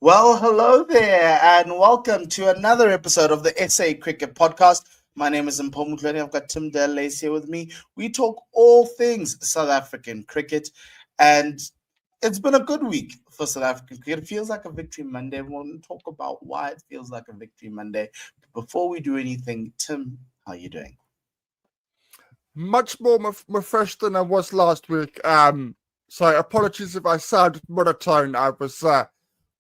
Well, hello there, and welcome to another episode of the SA Cricket Podcast. My name is Mpho and Tim. I've got Tim Delace here with me. We talk all things South African cricket, and it's been a good week for South African cricket. It feels like a victory Monday. We want to talk about why it feels like a victory Monday. But before we do anything, Tim, how are you doing? Much more refreshed than I was last week. So apologies if I sounded monotone. I was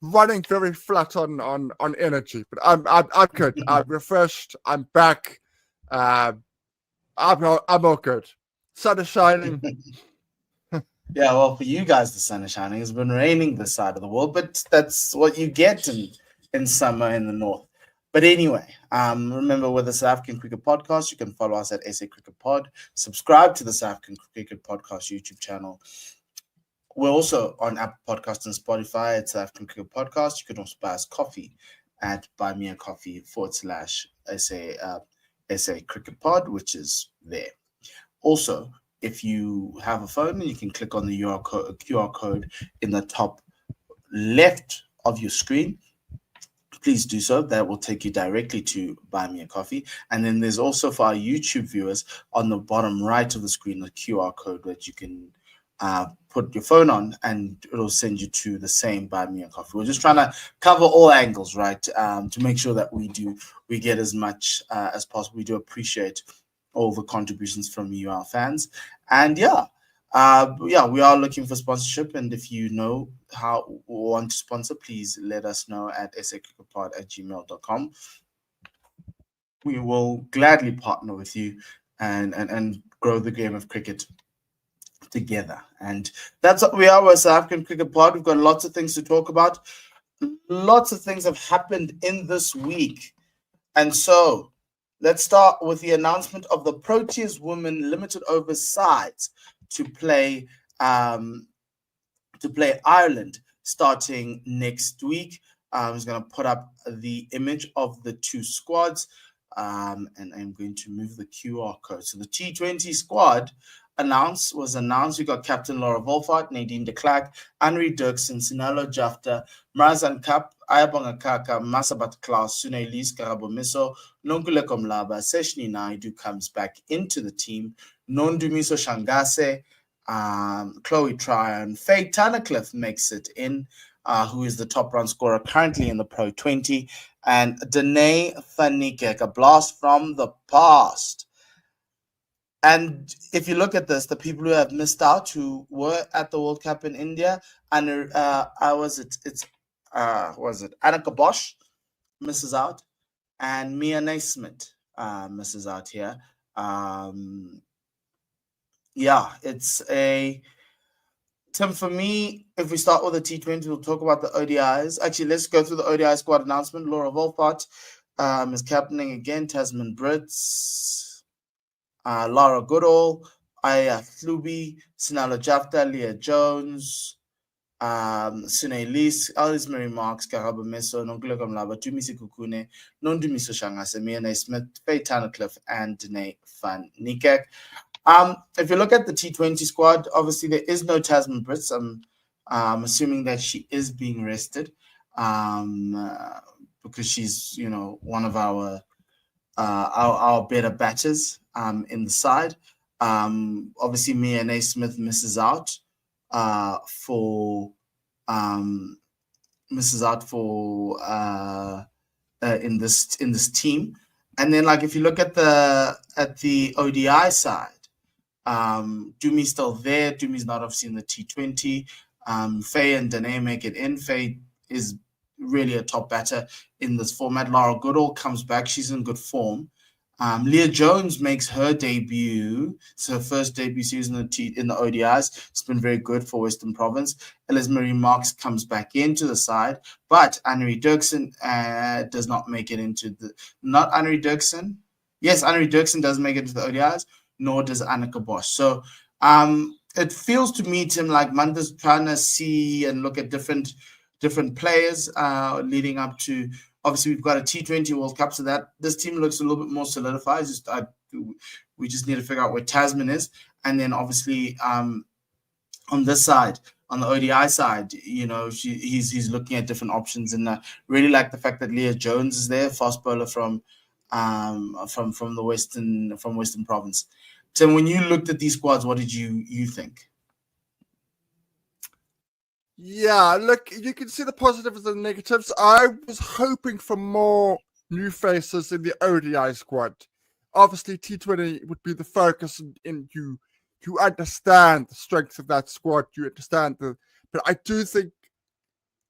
running very flat on energy, but I'm good. I'm refreshed. I'm back. I'm all good. Sun is shining. Yeah, well, for you guys, the sun is shining. It's been raining this side of the world, but that's what you get in summer in the north. But anyway, remember, with the South African Cricket Podcast, you can follow us at SA Cricket Pod. Subscribe to the South African Cricket Podcast YouTube channel. We're also on Apple Podcasts and Spotify at South African Cricket Podcast. You can also buy us coffee at buymeacoffee.com/SA Cricket Pod, which is there. Also, if you have a phone, you can click on the QR code in the top left of your screen. Please do so. That will take you directly to Buy Me a Coffee. And then there's also, for our YouTube viewers, on the bottom right of the screen, a QR code that you can put your phone on, and it'll send you to the same Buy Me a Coffee. We're just trying to cover all angles, right, to make sure that we get as much as possible. We do appreciate all the contributions from you, our fans. And we are looking for sponsorship. And if you know how or want to sponsor, please let us know at sacricketpod@gmail.com. We will gladly partner with you and grow the game of cricket together. And that's what we are with South African Cricket Pod. We've got lots of things to talk about. Lots of things have happened in this week. And so let's start with the announcement of the Proteas Women Limited Over sides to play Ireland starting next week. I'm just going to put up the image of the two squads, and I'm going to move the QR code. So the T20 squad was announced. We got Captain Laura Wolfhard, Nadine de Klerk, Henri Dirksen, Sinalo Jafta, Marazan Kap, Ayabonga Kaka, Masabat Klaus, Sune Elise, Karabo Miso, Nonkule Komlaba, Seshni Naidu comes back into the team, Nondumiso Shangase, Chloe Tryon, Faye Tunnicliffe makes it in, who is the top run scorer currently in the Pro 20, and Danae van Niekerk, a blast from the past. And if you look at this, the people who have missed out, who were at the World Cup in India, and Annika Bosch misses out, and Mia Naismith misses out here. It's a Tim, for me, if we start with the T20, we'll talk about the ODIs. Actually, let's go through the ODI squad announcement. Laura Wolfhard is captaining again. Tasman Brits. Lara Goodall, Aya Thlubi, Sinalo Jafta, Leah Jones, Sune Elise, Alice Mary Marks, Karaba Meso, Nongulekam Laba, Tumisi Kukune, Nondumiso Shangase, Mia Smith, Faye Tunnicliffe, and Danae van Niekerk. If you look at the T20 squad, obviously there is no Tasman Brits. I'm assuming that she is being rested because she's, one of our better batters in the side. Obviously, Mia Naismith misses out in this team. And then, if you look at the ODI side, Dumi's still there. Dumi's not obviously in the T20. Faye and Danae make it in. Faye is really a top batter in this format. Lara Goodall comes back. She's in good form. Leah Jones makes her debut. It's her first debut season in the ODIs. It's been very good for Western Province. Ellis Marie Marks comes back into the side, but Henri Dirksen does not make it into the... Not Henri Dirksen. Yes, Henri Dirksen does make it into the ODIs, nor does Annika Bosch. So it feels to me, Tim, like Manda's trying to see and look at different players leading up to... Obviously, we've got a T20 World Cup, so that this team looks a little bit more solidified. We just need to figure out where Tasman is. And then, obviously, on this side, on the ODI side, he's looking at different options, and really like the fact that Leah Jones is there, fast bowler from the Western Province. So when you looked at these squads, what did you think? Yeah, look, you can see the positives and the negatives. I was hoping for more new faces in the ODI squad. Obviously, T20 would be the focus, and you understand the strength of that squad. You understand but I do think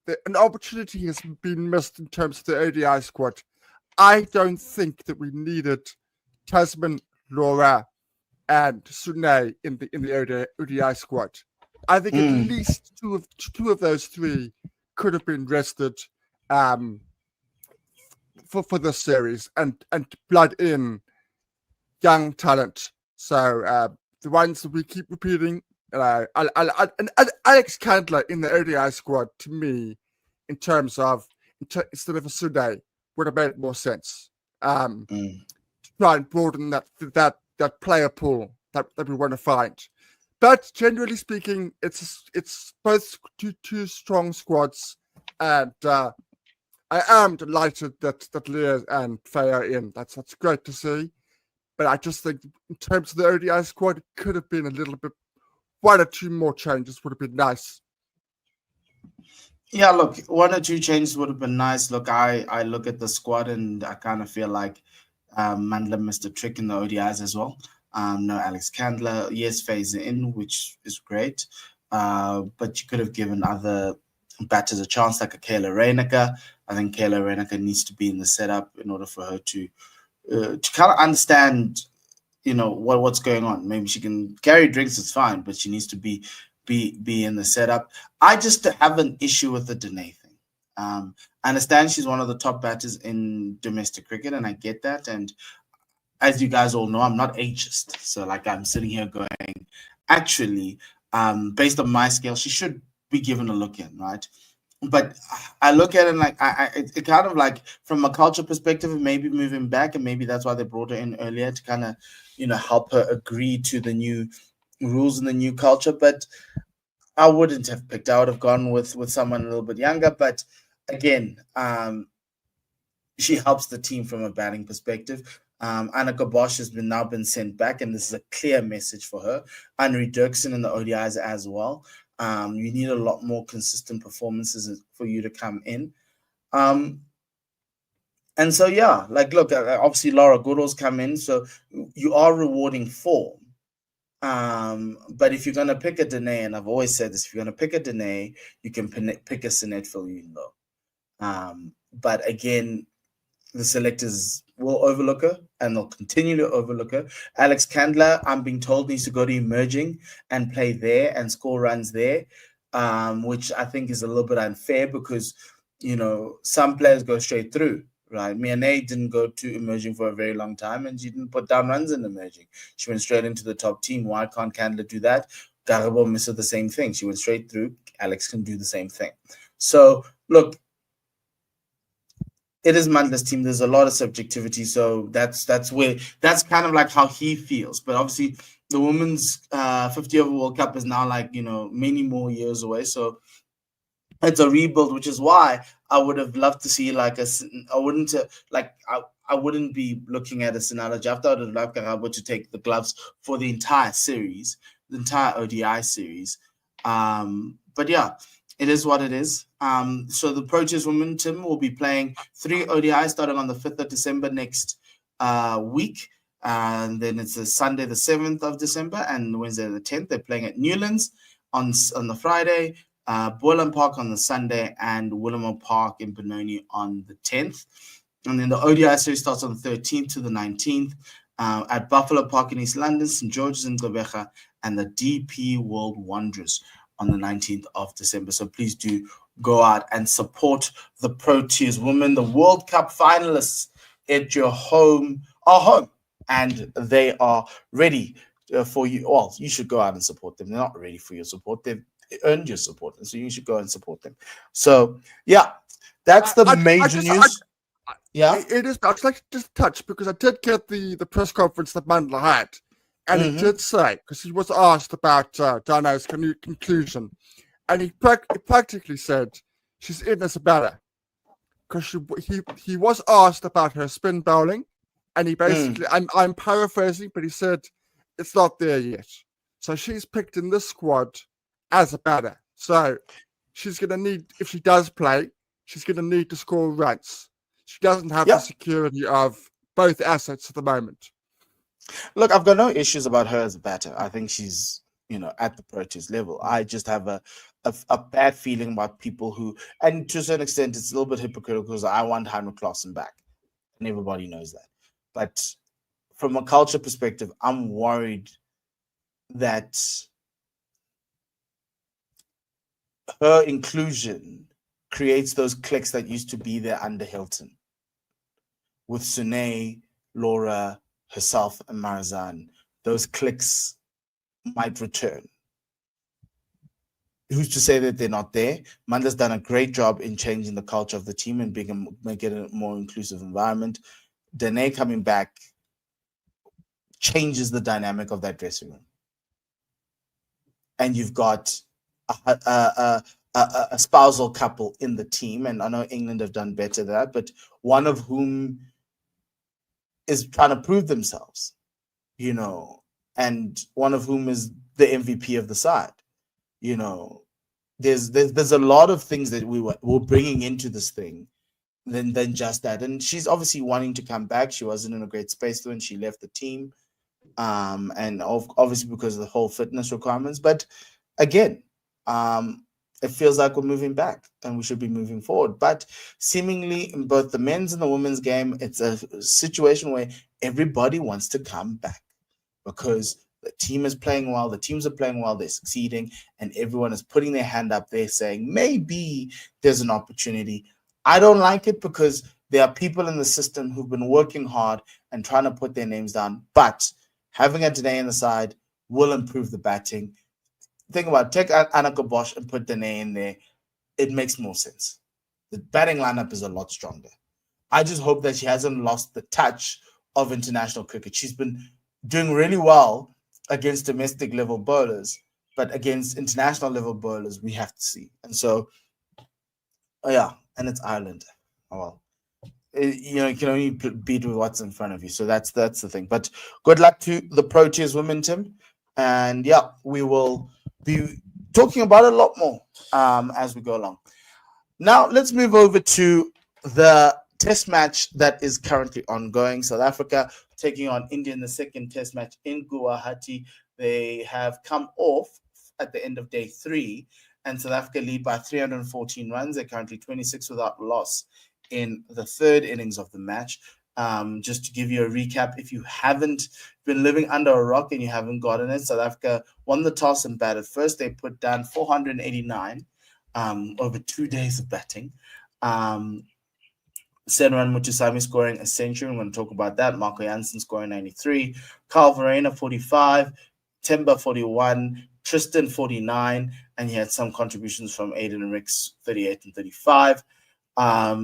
that an opportunity has been missed in terms of the ODI squad. I don't think that we needed Tasman, Laura, and Sune in the ODI squad. I think at least two of those three could have been rested for this series and blood in young talent. So the ones that we keep repeating, and Alex Candler in the ODI squad, to me, in terms of instead of a Sune, would have made more sense. To try and broaden that player pool that we want to find. But generally speaking, it's both two strong squads, and I am delighted that Leah and Faye are in. That's great to see. But I just think in terms of the ODI squad, it could have been a little bit, one or two more changes would have been nice. Yeah, look, one or two changes would have been nice. Look, I look at the squad and I kind of feel like Mandla missed a trick in the ODIs as well. No Alex Candler, yes, Faye's in, which is great. But you could have given other batters a chance, like a Kayla Reinaker. I think Kayla Reinaker needs to be in the setup in order for her to kind of understand, what's going on. Maybe she can carry drinks, it's fine, but she needs to be in the setup. I just have an issue with the Dene thing. I understand she's one of the top batters in domestic cricket, and I get that. And as you guys all know, I'm not ageist. So like I'm sitting here going, actually, based on my scale, she should be given a look in, right? But I look at it and like it kind of like from a culture perspective, maybe moving back, and maybe that's why they brought her in earlier to kind of, help her agree to the new rules and the new culture. But I wouldn't have picked. I would have gone with someone a little bit younger. But again, she helps the team from a batting perspective. Anna Gabosh has now been sent back, and this is a clear message for her. Anri Dirksen in the ODIs as well. You need a lot more consistent performances for you to come in. And so, yeah, like, look, obviously Laura Goodall's come in, so you are rewarding form. But if you're going to pick a Dene, and I've always said this, if you're going to pick a Dene, you can pick a Sinet Filindo. But again, the selectors will overlook her, and they'll continue to overlook her. Alex Candler, I'm being told, needs to go to emerging and play there and score runs there, which I think is a little bit unfair because, some players go straight through, right? Miane didn't go to emerging for a very long time, and she didn't put down runs in emerging. She went straight into the top team. Why can't Candler do that? Garabo missed the same thing. She went straight through. Alex can do the same thing. So, look, it is Mandla's team. There's a lot of subjectivity, so that's kind of like how he feels. But obviously, the women's 50 over World Cup is now like many more years away. So it's a rebuild, which is why I would have loved to see like I wouldn't be looking at a Sinala Jafta. I would have loved Garabo to take the gloves for the entire series, the entire ODI series. But yeah. It is what it is. So the Proteas Women, Tim, will be playing 3 ODIs starting on the 5th of December next week. And then it's a Sunday, the 7th of December, and Wednesday, the 10th. They're playing at Newlands on the Friday, Boylan Park on the Sunday, and Willamo Park in Benoni on the 10th. And then the ODI series starts on the 13th to the 19th at Buffalo Park in East London, St. George's in Gqeberha, and the DP World Wanderers on the 19th of December. So please do go out and support the Proteas Women, the World Cup finalists at your home, and they are ready for you. Well, you should go out and support them. They're not ready for your support. They've earned your support, and so you should go and support them. So, yeah, that's the major news. Yeah, it is. I'd like to just touch because I did get the press conference that Mandla had. And he did say, because he was asked about Dano's conclusion, And he practically said she's in as a batter. Because he was asked about her spin bowling, and he basically, I'm paraphrasing, but he said it's not there yet. So she's picked in this squad as a batter. So she's going to need, if she does play, she's going to need to score runs. She doesn't have the security of both assets at the moment. Look, I've got no issues about her as a batter. I think she's, at the Proteas level. I just have a bad feeling about people who, and to a certain extent, it's a little bit hypocritical because I want Heinrich Klaassen back, and everybody knows that. But from a culture perspective, I'm worried that her inclusion creates those cliques that used to be there under Hilton, with Sune, Laura, herself, and Marizan. Those cliques might return. Who's to say that they're not there? Manda's done a great job in changing the culture of the team and making it a more inclusive environment. Danae coming back changes the dynamic of that dressing room. And you've got a spousal couple in the team, and I know England have done better than that, but one of whom is trying to prove themselves, and one of whom is the MVP of the side. There's a lot of things that we're bringing into this thing than just that. And she's obviously wanting to come back. She wasn't in a great space when she left the team, and obviously because of the whole fitness requirements. But again, it feels like we're moving back and we should be moving forward. But seemingly in both the men's and the women's game, it's a situation where everybody wants to come back because the team is playing well, the teams are playing well, they're succeeding, and everyone is putting their hand up there saying, maybe there's an opportunity. I don't like it because there are people in the system who've been working hard and trying to put their names down, but having a Danae on the side will improve the batting. Think about it, take Annika Bosch and put Danae in there. It makes more sense. The batting lineup is a lot stronger. I just hope that she hasn't lost the touch of international cricket. She's been doing really well against domestic level bowlers, but against international level bowlers, we have to see. And so, and it's Ireland. Oh well, you can only beat with what's in front of you. So that's the thing. But good luck to the Proteas Women, Tim. And we will be talking about it a lot more as we go along. Now let's move over to the test match that is currently ongoing. South Africa taking on India in the second test match in Guwahati. They have come off at the end of day 3, and South Africa lead by 314 runs. They're currently 26 without loss in the third innings of the match. Just to give you a recap, if you haven't been living under a rock and you haven't gotten it, South Africa won the toss and batted first. They put down 489 over 2 days of batting. Senran Mutusami scoring a century. I'm going to talk about that. Marco Jansen scoring 93. Carl Verena 45. Timber 41. Tristan 49. And he had some contributions from Aiden and Ricks 38 and 35.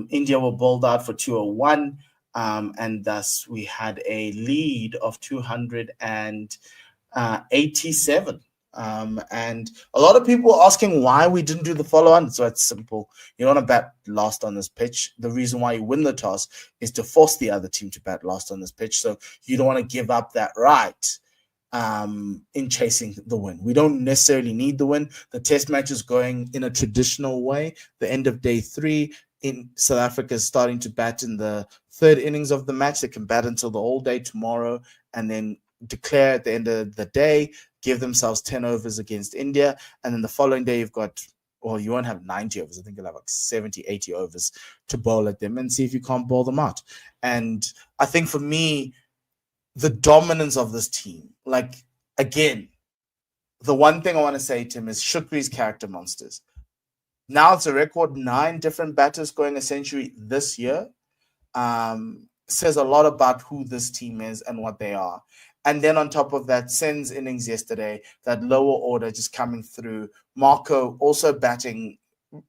India were bowled out for 201. And thus we had a lead of 287. And a lot of people are asking why we didn't do the follow-on. So it's simple. You don't want to bat last on this pitch. The reason why you win the toss is to force the other team to bat last on this pitch. So you don't want to give up that right in chasing the win. We don't necessarily need the win. The test match is going in a traditional way. The end of day 3 in South Africa is starting to bat in the third innings of the match. They can bat until the whole day tomorrow and then declare at the end of the day, give themselves 10 overs against India. And then the following day, you won't have 90 overs. I think you'll have like 70, 80 overs to bowl at them and see if you can't bowl them out. And I think for me, the dominance of this team, again, the one thing I want to say, Tim, is Shukri's character monsters. Now it's a record 9 different batters scoring a century this year. Says a lot about who this team is and what they are. And then on top of that, Sen's innings yesterday, that lower order just coming through. Marco also batting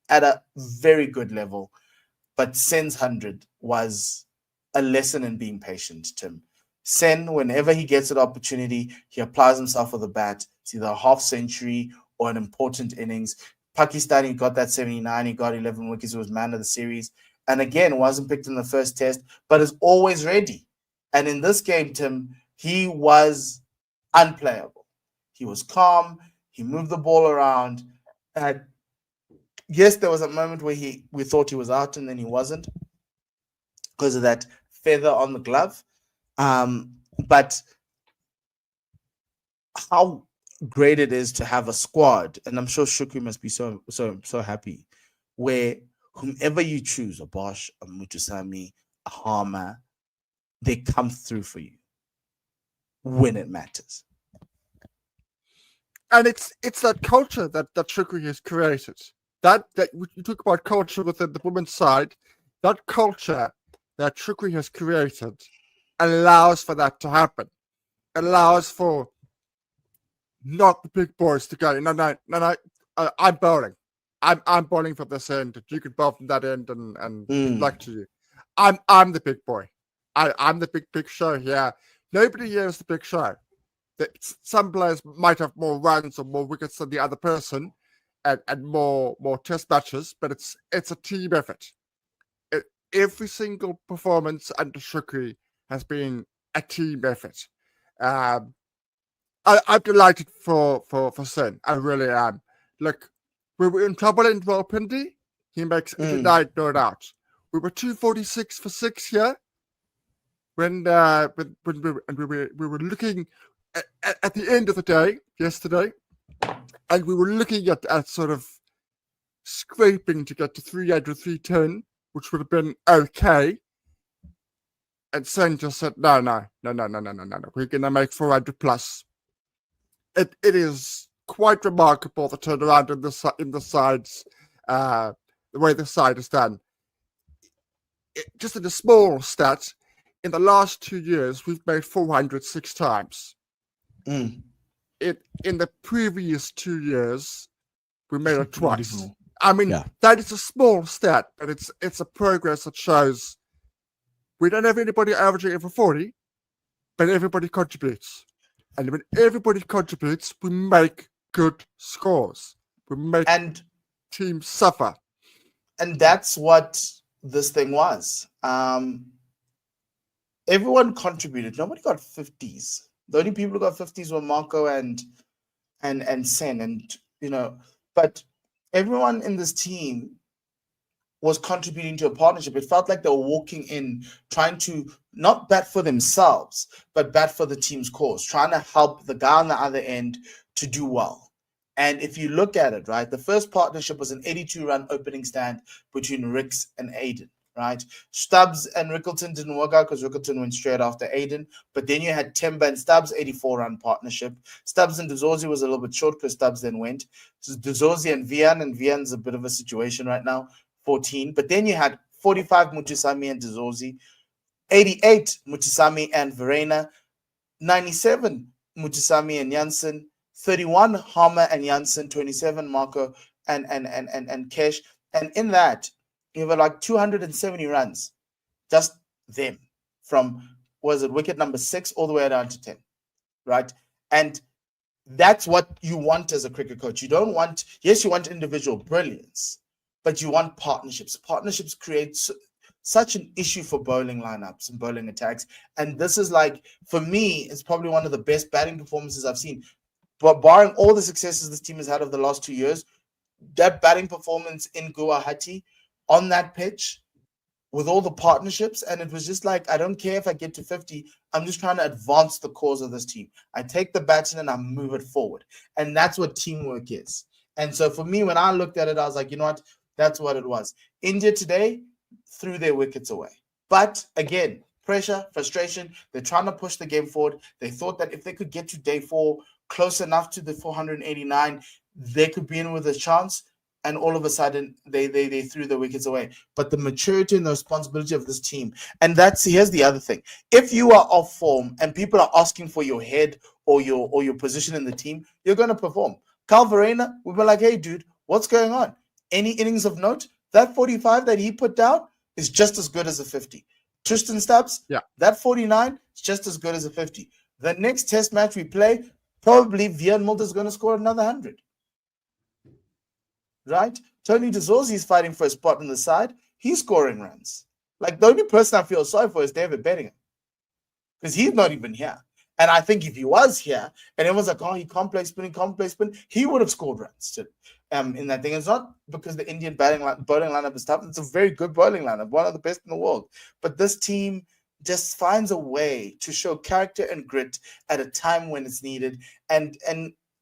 at a very good level. But Sen's 100 was a lesson in being patient, Tim. Sen, whenever he gets an opportunity, he applies himself with a bat. It's either a half century or an important innings. Pakistani got that 79. He got 11 wickets. He was man of the series. And again, wasn't picked in the first test, but is always ready. And in this game, Tim, he was unplayable. He was calm. He moved the ball around. And yes, there was a moment where we thought he was out, and then he wasn't because of that feather on the glove. But how great it is to have a squad, and I'm sure Shukri must be so happy, where whomever you choose, a Bosch, a Mutusami, a Harmer, they come through for you when it matters. And it's that culture that Shukri has created. That you talk about culture within the women's side, that culture that Shukri has created allows for that to happen. Allows for not the big boys to go, no, I'm bowling. I'm bowling from this end. You can bowl from that end, and good luck to you. I'm the big boy. I'm the big show here. Nobody here is the big show. Some players might have more runs or more wickets than the other person, and more test matches, but it's a team effort. Every single performance under Shukri has been a team effort. I'm delighted for Sen. I really am. Look, we were in trouble in Rawalpindi. He makes it tonight, no doubt. We were 246 for 6 here. When we were looking at the end of the day yesterday, and we were looking at sort of scraping to get to 300, 310, which would have been okay. And Sen just said, no. We're going to make 400 plus. It is quite remarkable, the turnaround in the sides, the way the side is done. Just in a small stat, in the last 2 years, we've made 400 6 times. In the previous 2 years, we made it twice. Beautiful. I mean, that is a small stat, but it's a progress that shows we don't have anybody averaging over 40, but everybody contributes. And when everybody contributes, we make good scores. We make teams suffer. And that's what this thing was. Everyone contributed. Nobody got 50s. The only people who got 50s were Marco and Sen. And, but everyone in this team was contributing to a partnership. It felt like they were walking in, trying to not bat for themselves, but bat for the team's cause, trying to help the guy on the other end to do well. And if you look at it, right, the first partnership was an 82-run opening stand between Ricks and Aiden, right? Stubbs and Rickleton didn't work out because Rickleton went straight after Aiden. But then you had Timber and Stubbs, 84-run partnership. Stubbs and Dzozi was a little bit short because Stubbs then went. So Dzozi and Vian's a bit of a situation right now. 14, but then you had 45 Mutusami and Dzozi, 88 Mutusami and Verena, 97 Mutusami and Janssen, 31 Harmer and Janssen, 27 Marco and Kesh, and in that you have like 270 runs, just them from wicket number 6 all the way down to 10, right? And that's what you want as a cricket coach. You don't want, yes, you want individual brilliance, but you want partnerships. Partnerships create such an issue for bowling lineups and bowling attacks. And this is like, for me, it's probably one of the best batting performances I've seen. But barring all the successes this team has had over the last 2 years, that batting performance in Guwahati on that pitch with all the partnerships, and it was just like, I don't care if I get to 50, I'm just trying to advance the cause of this team. I take the baton and I move it forward. And that's what teamwork is. And so for me, when I looked at it, I was like, you know what? That's what it was. India today threw their wickets away. But again, pressure, frustration. They're trying to push the game forward. They thought that if they could get to day 4 close enough to the 489, they could be in with a chance. And all of a sudden, they threw the wickets away. But the maturity and the responsibility of this team, and here's the other thing. If you are off form and people are asking for your head or your position in the team, you're going to perform. Cal Verena, we were like, hey, dude, what's going on? Any innings of note? That 45 that he put down is just as good as a 50. Tristan Stubbs, that 49 is just as good as a 50. The next test match we play, probably Vian Mulder is going to score another 100. right? Tony DeZorzi's fighting for a spot in the side. He's scoring runs. Like, the only person I feel sorry for is David Bellingham, because he's not even here. And I think if he was here and everyone's like, oh, he can't play spin, he would have scored runs too, in that thing. It's not because the Indian bowling lineup is tough. It's a very good bowling lineup, one of the best in the world. But this team just finds a way to show character and grit at a time when it's needed. And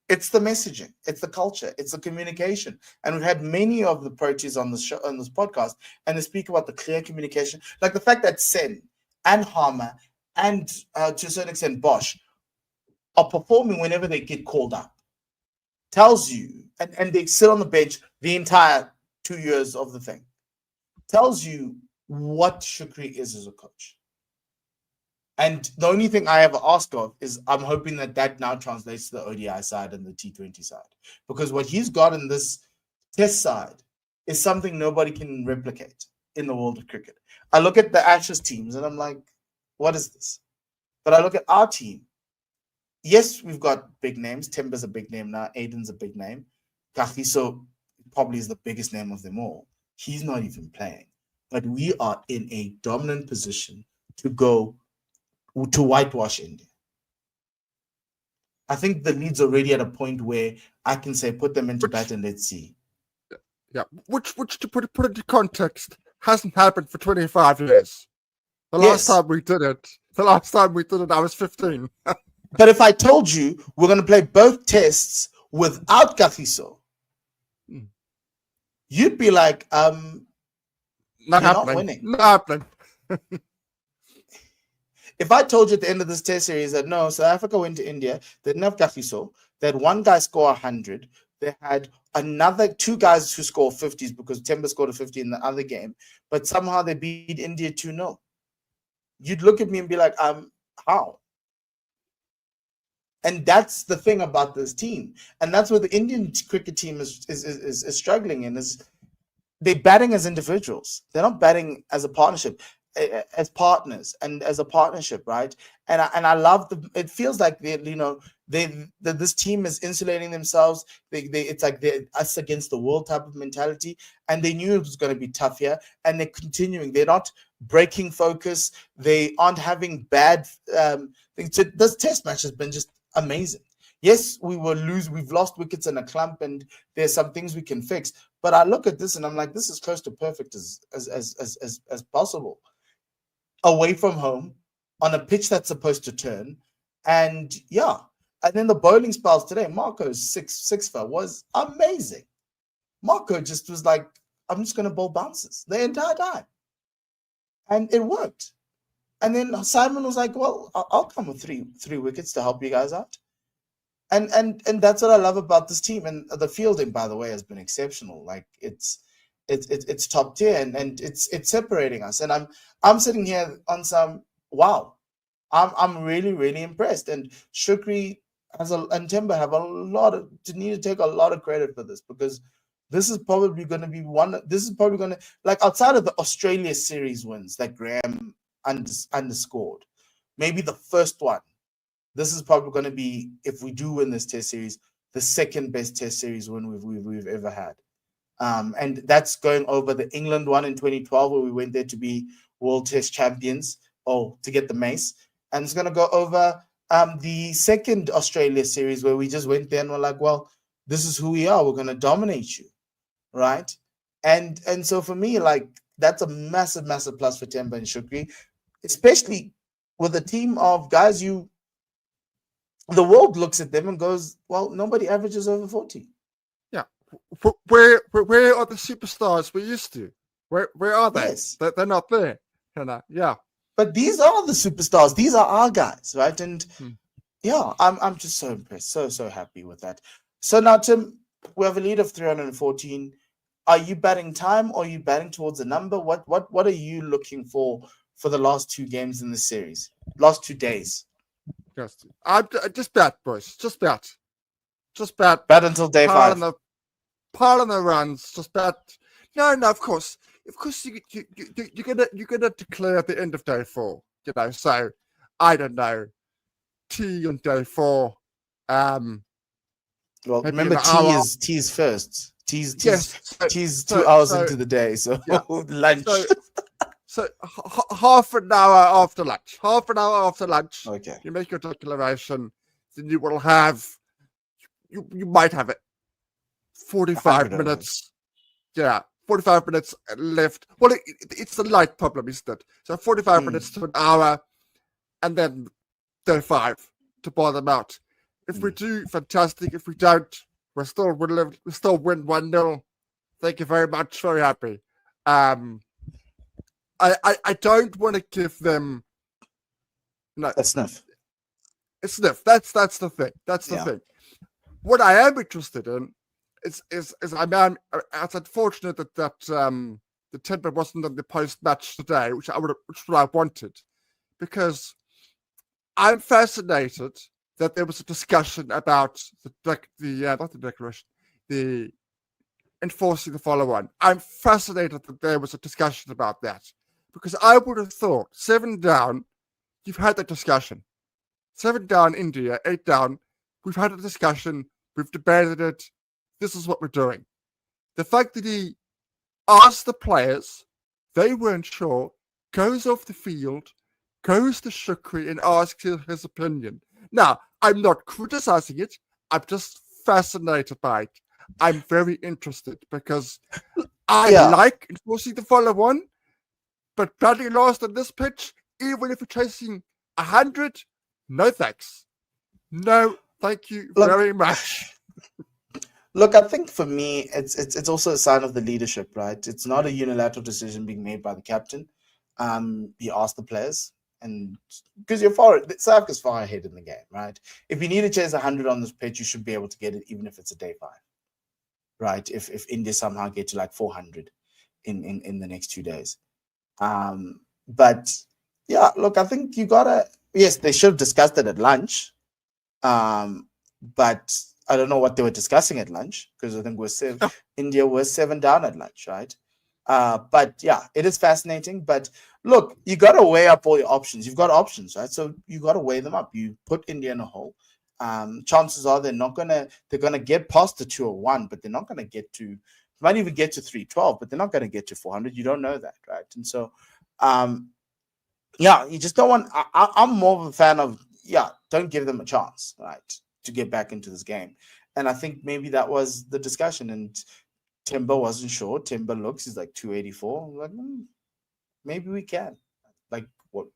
it's the messaging, it's the culture, it's the communication. And we've had many of the Proteas on this show, on this podcast, and they speak about the clear communication, like the fact that Sen and Harmer and to a certain extent Bosch are performing whenever they get called up, tells you, and they sit on the bench the entire 2 years of the thing, tells you what Shukri is as a coach. And the only thing I ever ask of is I'm hoping that now translates to the ODI side and the T20 side, because what he's got in this test side is something nobody can replicate in the world of cricket. I look at the Ashes teams and I'm like, what is this? But I look at our team. Yes, we've got big names. Timber's a big name now. Aiden's a big name. Kagiso probably is the biggest name of them all. He's not even playing. But we are in a dominant position to go to whitewash India. I think the lead's already at a point where I can say, put them into bat and let's see. Yeah, which to put it into context, hasn't happened for 25 years. The last time we did it, I was 15. But if I told you we're going to play both tests without Kagiso, you'd be like, not winning. Not happening. If I told you at the end of this test series that no, South Africa went to India, they didn't have Kagiso, they had one guy score 100, they had another two guys who score 50s because Temba scored a 50 in the other game, but somehow they beat India 2-0. You'd look at me and be like, how? And that's the thing about this team. And that's what the Indian cricket team is struggling in, is they're batting as individuals. They're not batting as a partnership, as partners and as a partnership, right? And I love it feels like this team is insulating themselves. It's like they're us against the world type of mentality. And they knew it was going to be tough here. And they're continuing. They're not breaking focus. They aren't having bad things. So this test match has been just amazing. Yes, we've lost wickets in a clump, and there's some things we can fix. But I look at this and I'm like, this is close to perfect as possible. Away from home, on a pitch that's supposed to turn, and then the bowling spells today. Marco's six-for was amazing. Marco just was like, I'm just going to bowl bounces the entire time, and it worked. And then Simon was like, well, I'll come with three wickets to help you guys out. And that's what I love about this team. And the fielding, by the way, has been exceptional. Like it's top tier, and it's separating us. And I'm sitting here on some wow. I'm really, really impressed. And Shukri and Timber have need to take a lot of credit for this, because this is probably going to be like, outside of the Australia series wins that Graham underscored, maybe the first one. This is probably going to be, if we do win this test series, the second best test series win we've ever had. And that's going over the England one in 2012, where we went there to be World Test champions, to get the mace. And it's going to go over the second Australia series, where we just went there and we're like, well, this is who we are. We're going to dominate you, right? And so for me, like, that's a massive, massive plus for Temba and Shukri, especially with a team of guys the world looks at them and goes, well, nobody averages over 40. Yeah. Where are the superstars we used to? Where are they? Yes. They're not there. Yeah. But these are the superstars. These are our guys, right? And I'm just so impressed. So happy with that. So now, Tim, we have a lead of 314. Are you batting time, or are you batting towards a number? What are you looking for the last two games in the series? Last 2 days? Just bat, boys. Just bat. Bat until day 5. Part on the runs. Just bat. No. Of course, you're gonna declare at the end of day 4. So I don't know. Tea on day 4. Well, remember, tea is first. Tease Yes. 2 hours into the day. So yeah. lunch. So half an hour after lunch. Okay. You make your declaration. Then you will have. You might have it. 45 minutes. Yeah, 45 minutes left. Well, it's the light problem, isn't it? So 45 minutes to an hour, and then 35 to bar them out. If we do, fantastic. If we don't, we still win 1-0. Thank you very much. Very happy. I don't want to give them a sniff. A sniff. That's the thing. That's the thing. What I am interested in is it's unfortunate that the Timber wasn't on the post match today, which I wanted, because I'm fascinated that there was a discussion about the enforcing the follow-on. I'm fascinated that there was a discussion about that, because I would have thought 7 down, you've had that discussion. 7 down India, 8 down, we've had a discussion, we've debated it, this is what we're doing. The fact that he asked the players, they weren't sure, goes off the field, goes to Shukri and asks his opinion. Now, I'm not criticizing it, I'm just fascinated by it. I'm very interested because I like enforcing the follow-on, but batting last on this pitch, even if you're chasing 100, no thanks. No, thank you very much. Look, I think for me, it's also a sign of the leadership, right? It's not a unilateral decision being made by the captain. He asked the players, and because South Africa's far ahead in the game, right? If you need to chase 100 on this pitch, you should be able to get it, even if it's a day 5, right? If India somehow get to like 400 in the next 2 days, but yeah, look, I think you gotta. Yes, they should have discussed it at lunch, but I don't know what they were discussing at lunch, because I think India was 7 down at lunch, right? But yeah, it is fascinating. But look, you got to weigh up all your options. You've got options, right? So you got to weigh them up. You put India in a hole. Chances are they're gonna get past the 201, but they're not gonna get to. Might even get to 312, but they're not gonna get to 400. You don't know that, right? And so, yeah, you just don't want. I'm more of a fan of don't give them a chance, right, to get back into this game. And I think maybe that was the discussion. And Timber wasn't sure. Timber looks, he's like 284. I'm like, maybe we can. Like, what,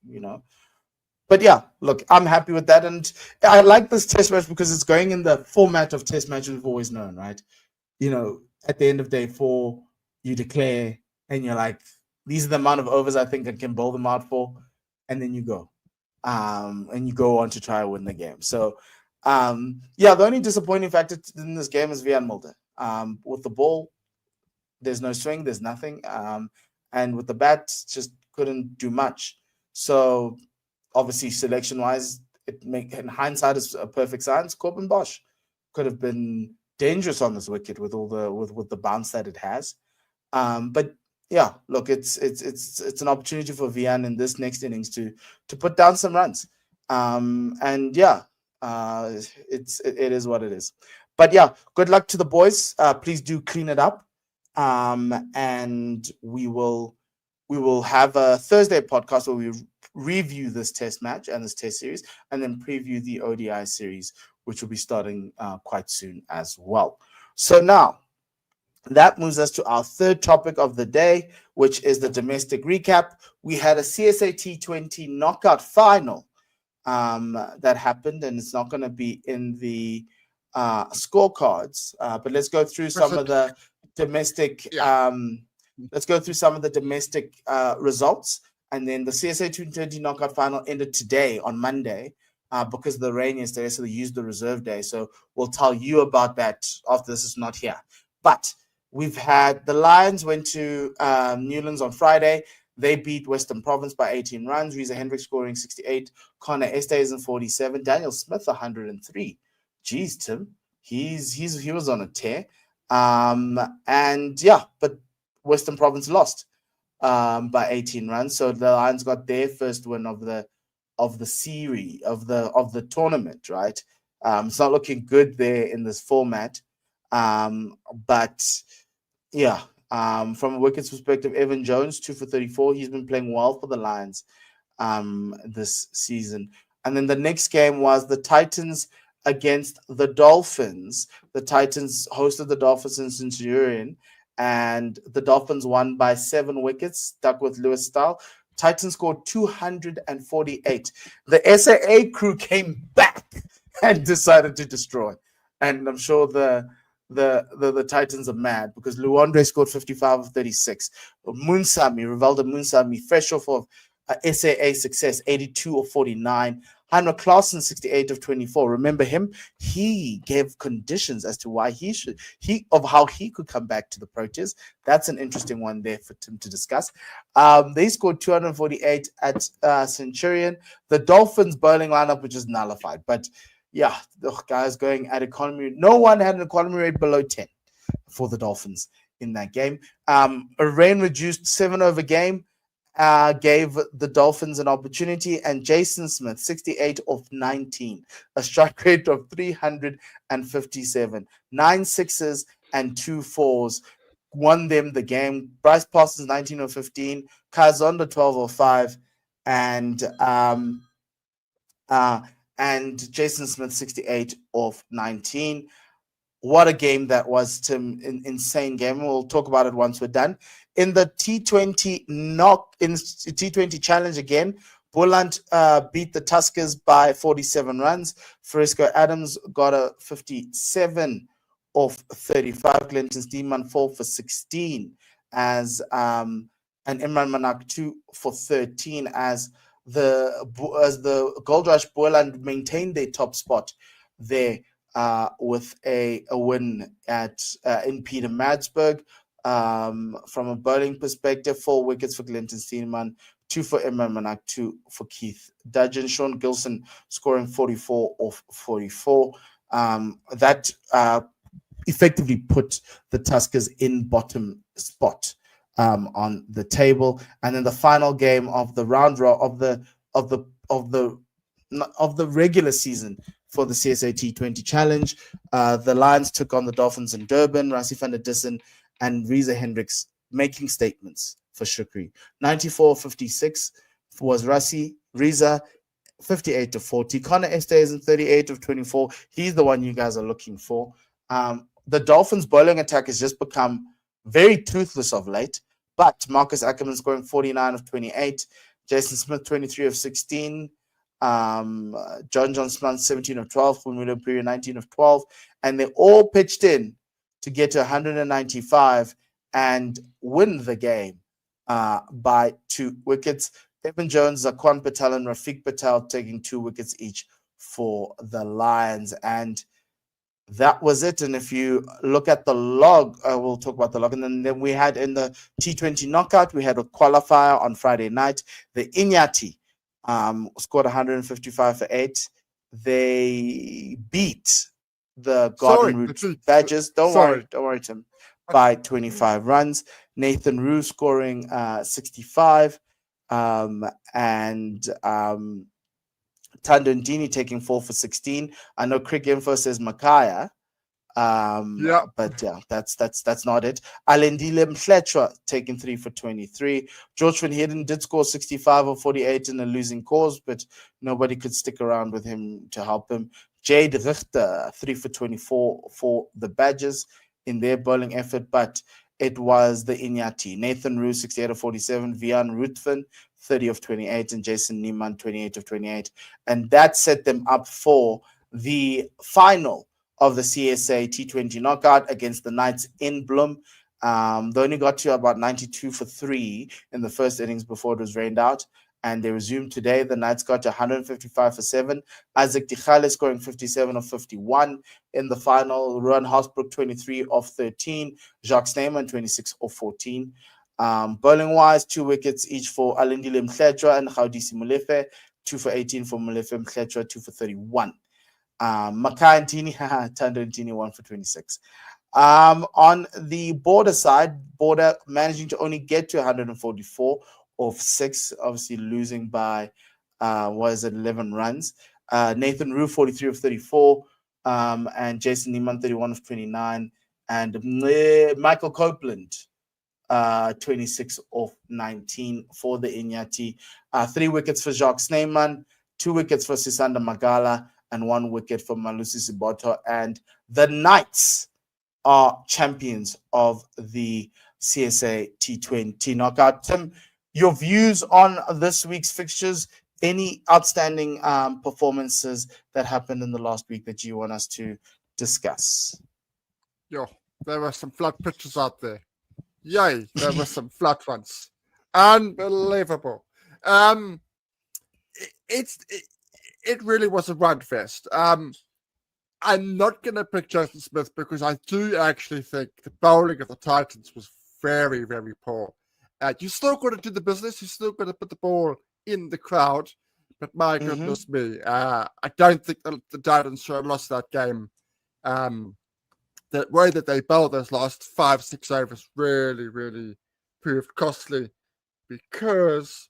But yeah, look, I'm happy with that. And I like this test match because it's going in the format of test matches we've always known, right? At the end of day 4, you declare and you're like, these are the amount of overs I think I can bowl them out for. And then you go. And you go on to try and win the game. So, the only disappointing factor in this game is Vian Mulder. With the ball, there's no swing, there's nothing. And with the bat, just couldn't do much. So, obviously, selection-wise, in hindsight, is a perfect science. Corbin Bosch could have been dangerous on this wicket with all with the bounce that it has. But yeah, look, it's an opportunity for Vian in this next innings to put down some runs. And yeah, it is what it is. But yeah, good luck to the boys. Please do clean it up. And we will have a Thursday podcast where we review this test match and this test series, and then preview the ODI series, which will be starting quite soon as well. So now, that moves us to our third topic of the day, which is the domestic recap. We had a CSA T20 knockout final that happened, and it's not going to be in the scorecards. But let's go through some of the domestic. Let's go through some of the domestic results, and then the CSA T20 knockout final ended today on Monday because of the rain yesterday, so they used the reserve day. So we'll tell you about that after this is not here. But we've had the Lions went to Newlands on Friday. They beat Western Province by 18 runs. Reza Hendrick scoring 68. Connor Estes in 47. Daniel Smith 103. Jeez, Tim, he was on a tear. And yeah, but Western Province lost by 18 runs. So the Lions got their first win of the series of the tournament. Right, it's not looking good there in this format. But yeah, from a wickets perspective, Evan Jones 2 for 34. He's been playing well for the Lions this season. And then the next game was the Titans against the Dolphins. The Titans hosted the Dolphins in Centurion, and the Dolphins won by 7 wickets, stuck with Lewis Style. Titans scored 248. The SAA crew came back and decided to destroy. And I'm sure the Titans are mad because Luandre scored 55 of 36. Rivaldo Munsami, fresh off of SAA success, 82 of 49. Heinrich Clausen, 68 of 24. Remember him? He gave conditions as to why how he could come back to the Proteas. That's an interesting one there for Tim to discuss. They scored 248 at Centurion. The Dolphins bowling lineup, which is nullified. But yeah, the guys going at economy. No one had an economy rate below 10 for the Dolphins in that game. A rain reduced 7 over game. Gave the Dolphins an opportunity, and Jason Smith, 68 of 19, a strike rate of 357, 9 sixes and 2 fours, won them the game. Bryce Parsons, 19 of 15, Kazonda, 12 of 5, and Jason Smith, 68 of 19. What a game that was, Tim. Insane game. We'll talk about it once we're done. In the T20 T20 challenge again, Boland beat the Tuskers by 47 runs. Fresco Adams got a 57 of 35. Clinton Steeman 4 for 16 and Imran Manak 2 for 13 as the Gold Rush Boland maintained their top spot there. With a win in Pietermaritzburg. From a bowling perspective, 4 wickets for Clinton Steenman, 2 for Imran Manak, 2 for Keith Dudgeon. Sean Gilson scoring 44 of 44. That effectively put the Tuskers in bottom spot on the table. And then the final game of the round of the regular season for the CSA T20 Challenge. The Lions took on the Dolphins in Durban. Rassie van der Dussen and Reza Hendricks making statements for Shukri. 94-56 was Rassie. Reza, 58 to 40. Connor Estes in 38 of 24. He's the one you guys are looking for. The Dolphins' bowling attack has just become very toothless of late, but Marcus Ackerman scoring 49 of 28. Jason Smith, 23 of 16. John Smith 17 of 12, William Puri 19 of 12, and they all pitched in to get to 195 and win the game by 2 wickets. Evan Jones, Zakwan Patel, and Rafiq Patel taking 2 wickets each for the Lions, and that was it. And if you look at the log, we'll talk about the log. And then we had in the T20 knockout, we had a qualifier on Friday night. The Inyati scored 155 for 8. They beat the Garden Route Badgers. Don't worry, Tim. By 25 runs. Nathan Rue scoring 65. And Tando Ndini taking 4 for 16. I know Crick Info says Makaya. But yeah, that's not it. Alendile Mhletshwa taking 3 for 23. George Van Heerden did score 65 or 48 in a losing cause, but nobody could stick around with him to help him. Jade Richter 3 for 24 for the Badgers in their bowling effort, but it was the Inyati. Nathan Rue 68 of 47, Vian Ruthven 30 of 28, and Jason Niemann 28 of 28, and that set them up for the final of the CSA T20 knockout against the Knights in Bloem. They only got to about 92 for 3 in the first innings before it was rained out, and they resumed today. The Knights got to 155 for 7. Isaac Dichale scoring 57 of 51 in the final. Ruan Hosbrook 23 of 13. Jacques Snyman 26 of 14. Bowling-wise, 2 wickets each for Alendile Mhletshwa and Gaudisi Molefe. 2 for 18 for Molefe Mhletshwa, 2 for 31. Makai and Tini, Tando and Tini 1 for 26. On the Border side, Border managing to only get to 144 of 6, obviously losing by 11 runs. Nathan Rue 43 of 34, and Jason Niemann 31 of 29. and Michael Copeland, 26 off 19 for the Inyati. 3 wickets for Jacques Snyman, 2 wickets for Sisanda Magala, and 1 wicket for Malusi Siboto. And the Knights are champions of the CSA T20 knockout. Tim, your views on this week's fixtures? Any outstanding performances that happened in the last week that you want us to discuss? Yo, there were some flat pitches out there. Yay, there were some flat ones. Unbelievable. It really was a run fest. I'm not going to pick Jason Smith because I do actually think the bowling of the Titans was very, very poor. You still got to do the business. You still got to put the ball in the crowd. But my goodness me, I don't think the Titans should have lost that game. The way that they bowled those last 5-6 overs really, really proved costly because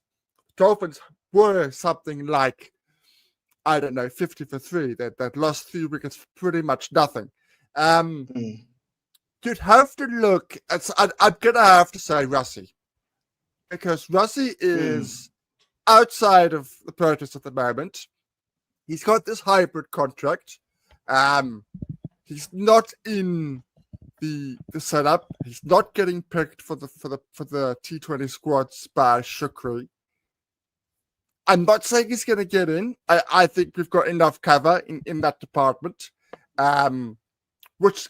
Dolphins were something like, I don't know, 50 for 3. They'd lost 3 wickets for pretty much nothing. You'd have to look at, I'm going to have to say Russie, because Russie is outside of the Proteas at the moment. He's got this hybrid contract. He's not in the setup. He's not getting picked for the T20 squads by Shukri. I'm not saying he's going to get in. I think we've got enough cover in that department, which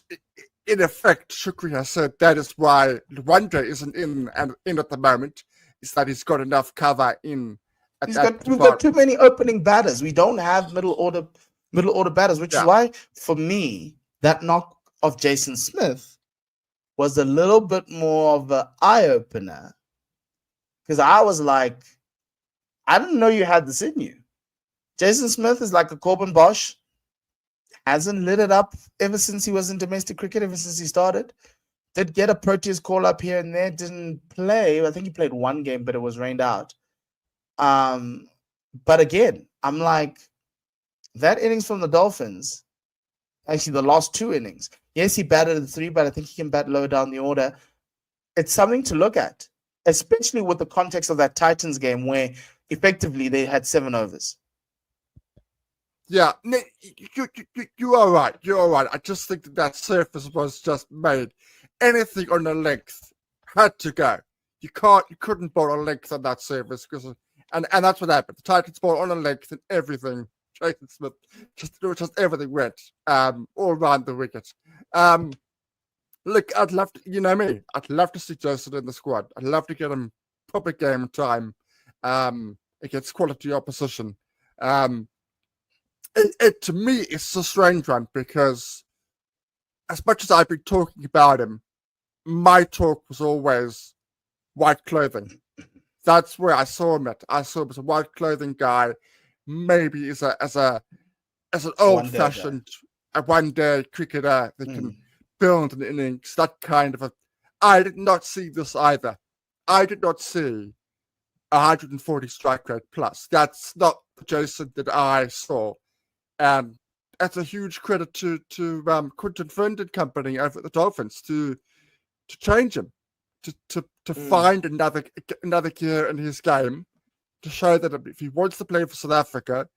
in effect Shukri has said that is why Luanda isn't in at the moment, is that he's got enough cover in. We've got too many opening batters. We don't have middle order batters, which is why for me that knock of Jason Smith was a little bit more of an eye-opener, because I was like, I didn't know you had this in you. Jason Smith is like a Corbin Bosch, hasn't lit it up ever since he was in domestic cricket, ever since he started. Did get a Proteas call up here and there, didn't play. I think he played 1 game, but it was rained out. But again, I'm like, that innings from the Dolphins, actually the last 2 innings, yes, he batted at 3, but I think he can bat lower down the order. It's something to look at, especially with the context of that Titans game where effectively they had 7 overs. Yeah, you are right. You're right. I just think that surface was just made. Anything on the length had to go. You couldn't bowl a length on that surface because, and that's what happened. The Titans bowled on a length and everything. Jason Smith just everything went all around the wicket. Look, I'd love to, you know me, I'd love to see Jason in the squad. I'd love to get him proper game time against quality opposition. It to me, it's a strange one because as much as I've been talking about him, my talk was always white clothing. That's where I saw him at. I saw him as a white clothing guy, maybe as an old-fashioned, a one-day cricketer that can build an innings, that kind of a... I did not see this either. I did not see 140 strike rate plus. That's not the Jason that I saw. And that's a huge credit to Quinton Friend and company over at the Dolphins to change him, to find another gear in his game, to show that if he wants to play for South Africa,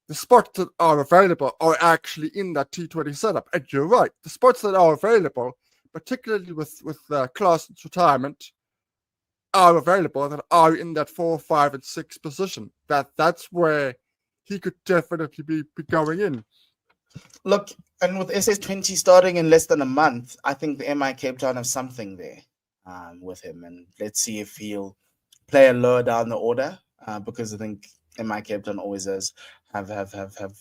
the spots that are available are actually in that T20 setup. And you're right, the spots that are available, particularly with Klaassen's retirement, are available that are in that 4, 5, and 6 position. That's where he could definitely be going in. Look, and with SS20 starting in less than a month, I think the MI Cape Town have something there with him. And let's see if he'll play a lower down the order, because I think MI Cape Town always have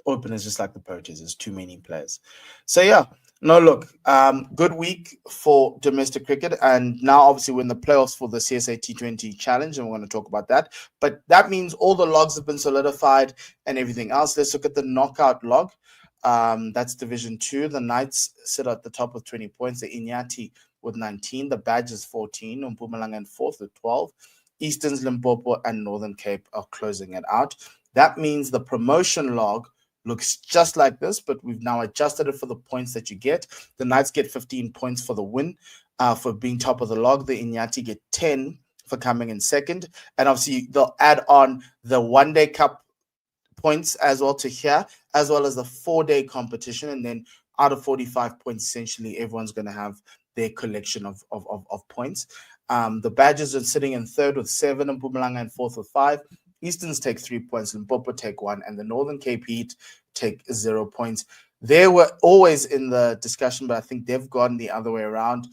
openers just like the Proteas. There's too many players. So yeah, no, look, good week for domestic cricket, and now obviously we're in the playoffs for the CSA T20 Challenge, and we're going to talk about that. But that means all the logs have been solidified and everything else. Let's look at the knockout log. That's Division 2. The Knights sit at the top with 20 points. The Inyati with 19. The Badgers 14. Mpumalanga in 4th with 12. Easterns, Limpopo, and Northern Cape are closing it out. That means the promotion log looks just like this, but we've now adjusted it for the points that you get. The Knights get 15 points for the win, for being top of the log. The Inyati get 10 for coming in second. And obviously, they'll add on the one-day cup points as well to here, as well as the 4-day competition. And then out of 45 points, essentially, everyone's going to have their collection of points. The Badgers are sitting in third with 7, and Mpumalanga in fourth with 5. Easterns take 3 points, Limpopo take 1, and the Northern Cape Heat take 0 points. They were always in the discussion, but I think they've gone the other way around.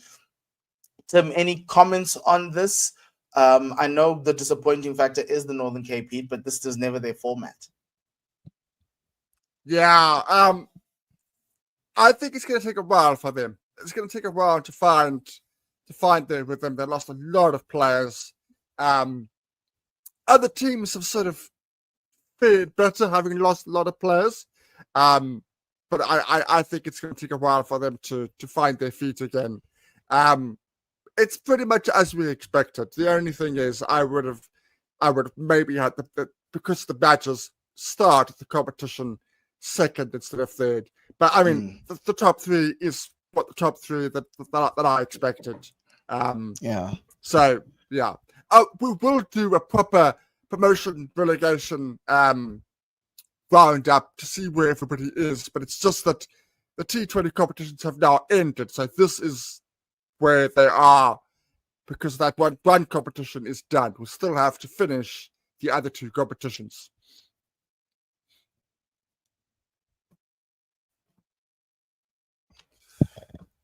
Tim, any comments on this? I know the disappointing factor is the Northern Cape Heat, but this is never their format. Yeah, I think it's going to take a while for them. It's going to take a while to find their rhythm. They lost a lot of players. Other teams have sort of fared better, having lost a lot of players. But I think it's going to take a while for them to find their feet again. It's pretty much as we expected. The only thing is, I would have maybe had because the Badgers started the competition second instead of third. But I mean, the top 3 is what the top 3 that I expected. Yeah. So yeah. Oh, we will do a proper promotion relegation roundup to see where everybody is, but it's just that the T20 competitions have now ended, so this is where they are because that one competition is done. We still have to finish the other 2 competitions.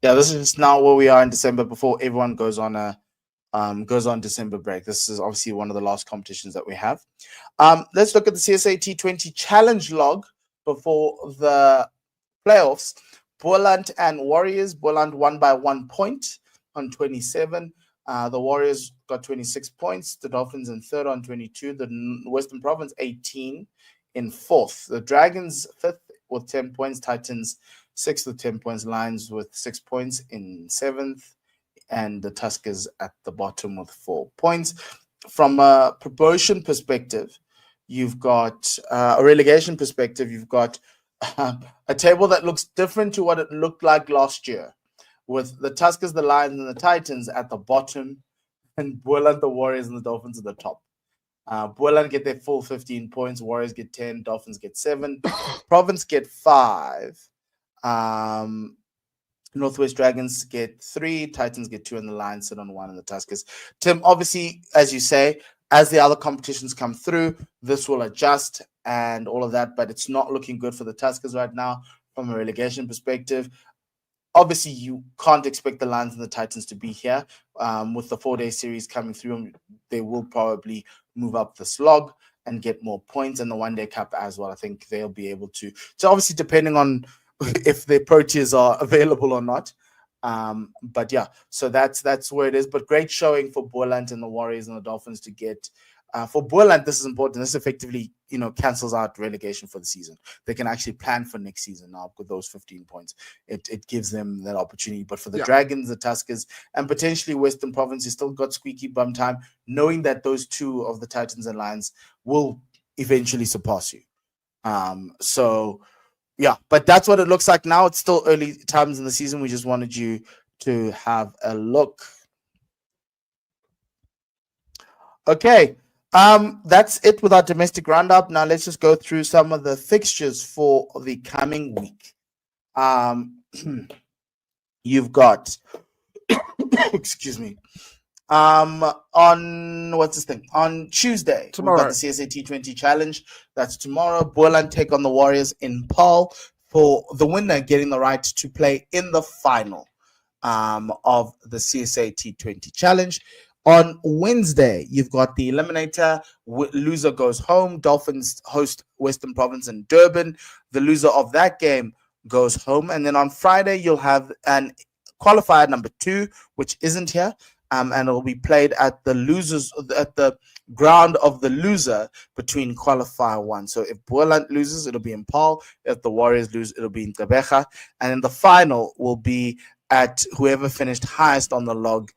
Yeah, this is now where we are in December before everyone goes on December break. This is obviously one of the last competitions that we have. Let's look at the CSA T20 challenge log before the playoffs. Boland and Warriors. Boland won by 1 point on 27. The Warriors got 26 points. The Dolphins in third on 22. The Western Province 18 in fourth. The Dragons fifth with 10 points. Titans sixth with 10 points. Lions with 6 points in seventh. And the Tuskers at the bottom with 4 points. From a promotion perspective, you've got a relegation perspective, you've got a table that looks different to what it looked like last year, with the Tuskers, the Lions, and the Titans at the bottom, and Boland, the Warriors, and the Dolphins at the top. Boland get their full 15 points, Warriors get 10, Dolphins get 7, Province get 5. Northwest Dragons get 3, Titans get 2, and the Lions sit on 1, and the Tuskers. Tim, obviously, as you say, as the other competitions come through, this will adjust and all of that, but it's not looking good for the Tuskers right now from a relegation perspective. Obviously, you can't expect the Lions and the Titans to be here. With the 4-day series coming through, they will probably move up the slog and get more points, and the 1-day cup as well. I think they'll be able to. So obviously, depending on if the Proteas are available or not. But yeah, so that's where it is. But great showing for Boland and the Warriors and the Dolphins to get. For Boland, this is important. This effectively, cancels out relegation for the season. They can actually plan for next season now with those 15 points. It gives them that opportunity. But for the Dragons, the Tuskers, and potentially Western Province, you still got squeaky bum time, knowing that those 2 of the Titans and Lions will eventually surpass you. So yeah, but that's what it looks like now. It's still early times in the season. We just wanted you to have a look. Okay, that's it with our domestic roundup. Now let's just go through some of the fixtures for the coming week. You've got, excuse me, on Tuesday, tomorrow, we've got the CSA T20 challenge. That's tomorrow. Boland take on the Warriors in Paarl, for the winner getting the right to play in the final of the CSA T20 challenge. On Wednesday, you've got the eliminator. Loser goes home. Dolphins host Western Province in Durban. The loser of that game goes home. And then on Friday, you'll have an qualifier number 2, which isn't here. And it will be played at the ground of the loser between qualifier 1. So if Boland loses, it'll be in Paarl. If the Warriors lose, it'll be in Gqeberha. And then the final will be at whoever finished highest on the log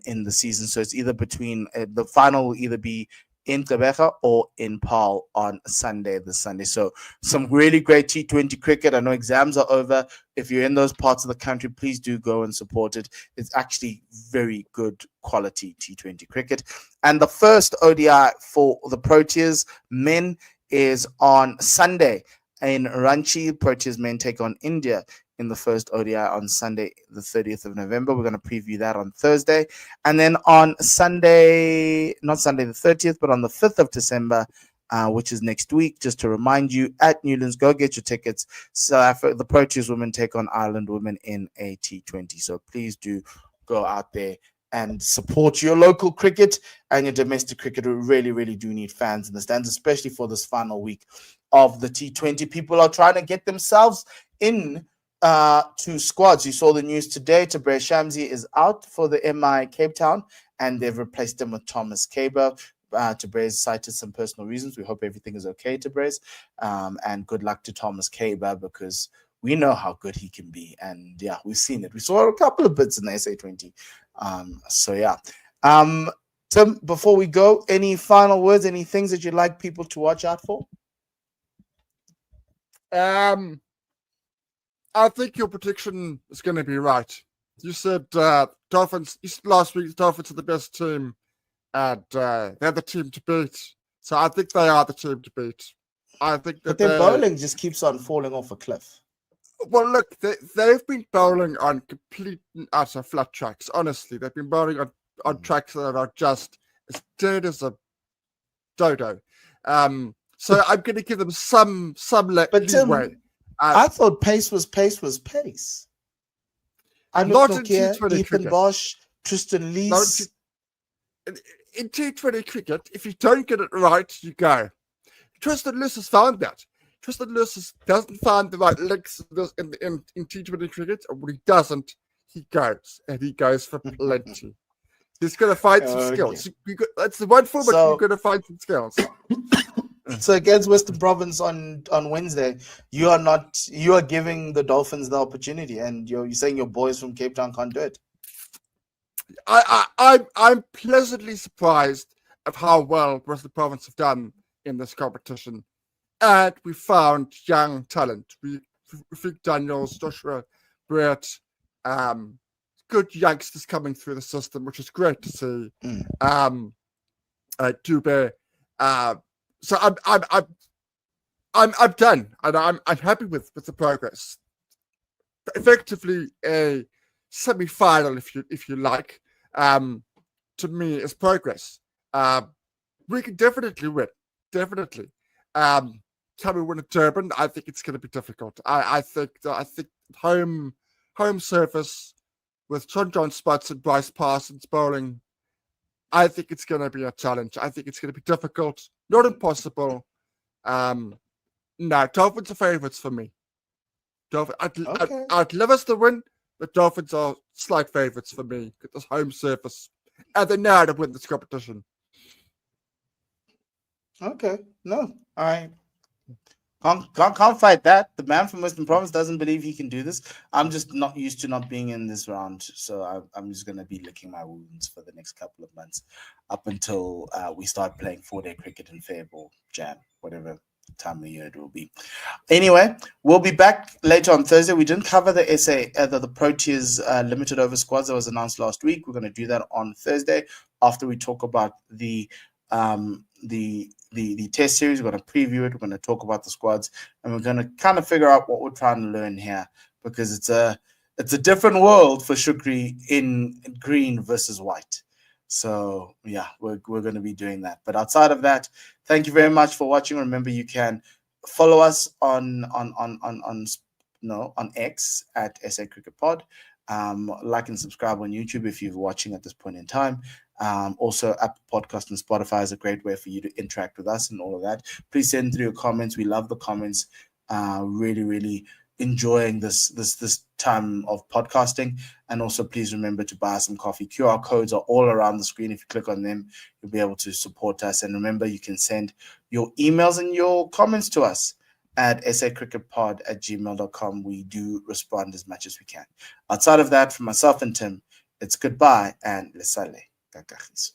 in the season. So it's either between the final will either be in Gqeberha or in Paarl on this Sunday. So some really great T20 cricket. I know exams are over. If you're in those parts of the country, please do go and support it. It's actually very good quality T20 cricket. And the first ODI for the Proteas men is on Sunday in Ranchi. Proteas men take on India in the first ODI on Sunday, the 30th of November. We're going to preview that on Thursday. And then on Sunday, not Sunday the 30th, but on the 5th of December, which is next week, just to remind you, at Newlands, go get your tickets. The Proteas women take on Ireland women in a T20. So please do go out there and support your local cricket and your domestic cricket. We really, really do need fans in the stands, especially for this final week of the T20. People are trying to get themselves in to squads. You saw the news today. Tabrez Shamsi is out for the MI Cape Town, and they've replaced him with Thomas Caber. Tabrez cited some personal reasons. We hope everything is okay, Tabrez. And good luck to Thomas Caber, because we know how good he can be. And yeah, we've seen it. We saw a couple of bits in the SA20. So yeah. Tim, before we go, any final words, any things that you'd like people to watch out for? I think your prediction is going to be right. You said Dolphins, last week, the Dolphins are the best team, and they're the team to beat. So I think they are the team to beat. I think that but their bowling just keeps on falling off a cliff. Well, look, they've been bowling on complete and utter flat tracks. Honestly, they've been bowling on tracks that are just as dead as a dodo. So I'm going to give them some leeway. I thought pace was pace. I looked here, Ethan cricket. Bosch, Tristan Lees. In T20 cricket, if you don't get it right, you go. Tristan Lees has found that. Tristan Lees doesn't find the right links in T20 cricket, and when he doesn't, he goes, and he goes for plenty. He's going to find some skills. That's the one format you're going to find some skills. So against Western Province on Wednesday, you are giving the Dolphins the opportunity, and you're saying your boys from Cape Town can't do it. I'm pleasantly surprised of how well Western Province have done in this competition, and we found young talent. Vic Daniels, Joshua Brett, good youngsters coming through the system, which is great to see. Dube. So I'm done, and I'm happy with the progress. Effectively, a semi-final, if you like, to me is progress. We can definitely win, definitely. Can we win at Durban? I think it's going to be difficult. I think home surface with John Sputz and Bryce Parsons bowling, I think it's going to be a challenge. I think it's going to be difficult, not impossible. No, Dolphins are favourites for me. I'd love us to win, but Dolphins are slight favourites for me at this home surface, and they know how to win this competition. Okay, no, I can't fight that. The man from Western Province doesn't believe he can do this. I'm just not used to not being in this round, so I'm just going to be licking my wounds for the next couple of months, up until we start playing 4-day cricket in Feb or Jan, whatever time of the year it will be. Anyway, we'll be back later on Thursday. We didn't cover the the Proteas limited over squads that was announced last week. We're going to do that on Thursday after we talk about the test series. We're going to preview it. We're going to talk about the squads, and we're going to kind of figure out what we're trying to learn here, because it's a different world for Shukri in green versus white. So yeah, we're going to be doing that. But outside of that, thank you very much for watching. Remember, you can follow us on X at SA Cricket Pod. Like and subscribe on YouTube if you're watching at this point in time. Also, Apple Podcast and Spotify is a great way for you to interact with us and all of that. Please send through your comments. We love the comments. Really enjoying this time of podcasting. And also, please remember to buy some coffee. QR codes are all around the screen. If you click on them, you'll be able to support us. And remember, you can send your emails and your comments to us at sacricketpod@gmail.com. We do respond as much as we can. Outside of that, for myself and Tim, it's goodbye and lesale kakagiso.